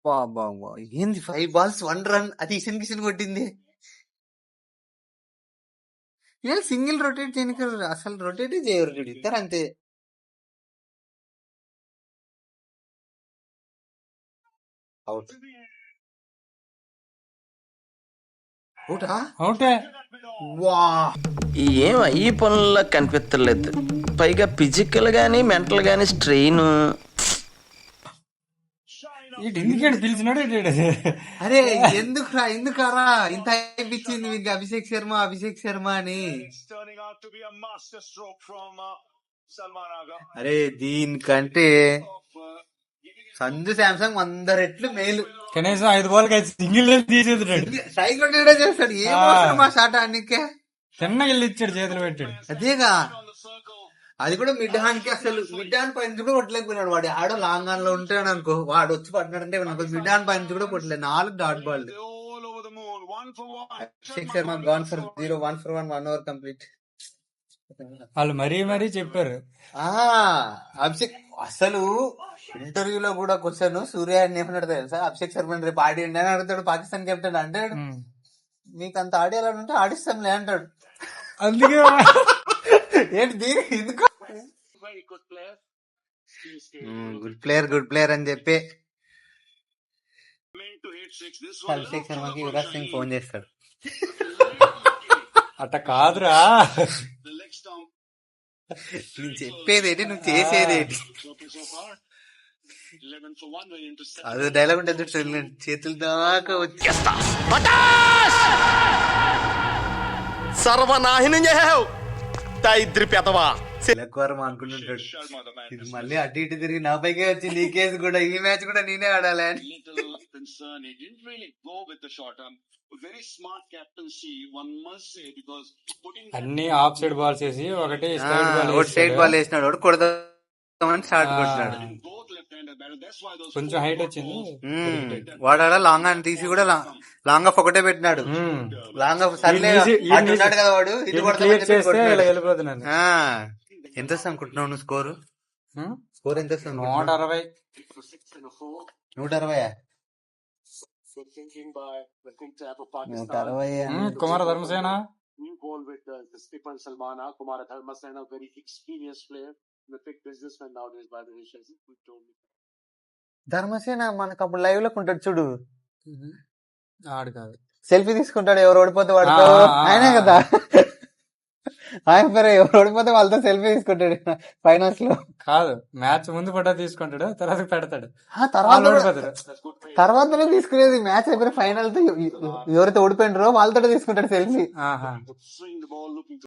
బాబా ఏంది 5 balls 1 run, అది ఇషన్ కిషన్ కొట్టింది. సింగిల్ రొటేట్ చేయడానికి అసలు రొటేట్ చేయరు చూడు, ఇద్దరు అంతే. అవుట్ అవుటా అవుటే. వా ఏం ఈ పనుల్లో కనిపించలేదు. పైగా ఫిజికల్ గానీ మెంటల్ గానీ స్ట్రెయిన్. ఇటు ఎందుకంటే పిలిచినాడు ఇటు. అరే ఎందుకరా ఇంత అనిపించింది మీకు అభిషేక్ శర్మ అని. అరే దీనికంటే సంజు శాంసంగ్ 100 రెట్లు మేలు. కనీసం 5 బాల్కి 5 సింగిల్ తీసేస్తున్నాడు. స్ట్రైక్ కొట్టేడే చేస్తాడు. ఏం అవసరం మా షాట్ ఆడనికే. చిన్నగా వెళ్ళి ఇచ్చాడు, చేతులు పెట్టాడు. అదేగా, అది కూడా మిడ్ హ్యాండ్ కి. అసలు మిడ్ హ్యాండ్ పైన కూడా కొట్టలేకపోయినాడు వాడు. ఆడో లాంగ్ ఆన్ లో ఉంటాడు అనుకో, వాడు వచ్చి పడినాడంటే మిడ్ హ్యాండ్ పైన కూడా కొట్టలేదు. 4 dot ball. Abhishek Sharma gone for 0, 1 for 1, 1 over complete. వాళ్ళు మరీ చెప్పారు. అభిషేక్ అసలు ఇంటర్వ్యూలో కూడా క్వశ్చన్ సూర్య ఏమన్నాడు తెలుసా, అభిషేక్ శర్మ రేపు ఆడి అని అడుగుతాడు. పాకిస్తాన్ కెప్టెన్ అంటాడు, మీకు అంత ఆడేయాలంటే ఆడిస్తాంలే అంటాడు. అందుకే ఏంటి దీనికి ఎందుకు గుడ్ ప్లేయర్ అని చెప్పి అభిషేక్ శర్మకి యువరాజ్ సింగ్ ఫోన్ చేస్తాడు. అట్ట కాదురా, నువ్వు చెప్పేదేంటి, నువ్వు చేసేదేంటి. అది డైలాగ్ ఉంటుంది, చేతుల దాకా వచ్చేస్తా సర్వనాహిని ఇద్దరి పెదవా తిలక్ అనుకుంటుంటాడు, ఇది మళ్ళీ అటు ఇటు తిరిగి నా పైకే వచ్చింది ఈ కేసు కూడా. ఈ మ్యాచ్ కూడా నేనే ఆడాలి అని. అన్ని ఆఫ్ సైడ్ బాల్స్ వేసి ఒకటి స్ట్రైట్ బాల్ వేసినాడు, ఒకటి కొడదామని షాట్ కొట్టినాడు. కొంచెం హైట్ వచ్చింది. వాడు లాంగ్ అని తీసి కూడా లాంగ్ ఆఫ్ ఒకటే పెట్టినాడు. లాంగ్ ఆఫ్ సర్లే అంటున్నాడు కదా వాడు, ఇది వెళ్ళిపోతున్నాను. ఎంత వస్తా అనుకుంటున్నావు నువ్వు స్కోర్ ఎంత వస్తుంది? 160. 160. కుమార ధర్మసేన ధర్మసేన మనకు అప్పుడు లైవ్ లో ఉంటాడు చూడు, ఆడు కాదు, సెల్ఫీ తీసుకుంటాడు. ఎవరు ఓడిపోతే వాడితో, ఆయనే కదా ఆయన పేరు. ఎవరు ఓడిపోతే వాళ్ళతో సెల్ఫీ తీసుకుంటాడు ఫైనల్స్ లో. కాదు, మ్యాచ్ ముందు ఫోటో తీసుకుంటాడు, తర్వాత పెడతాడు, తర్వాత తీసుకునేది. మ్యాచ్ అయిపోయిన ఫైనల్ తో ఎవరైతే ఓడిపోయినారో వాళ్ళతో తీసుకుంటాడు సెల్ఫీ.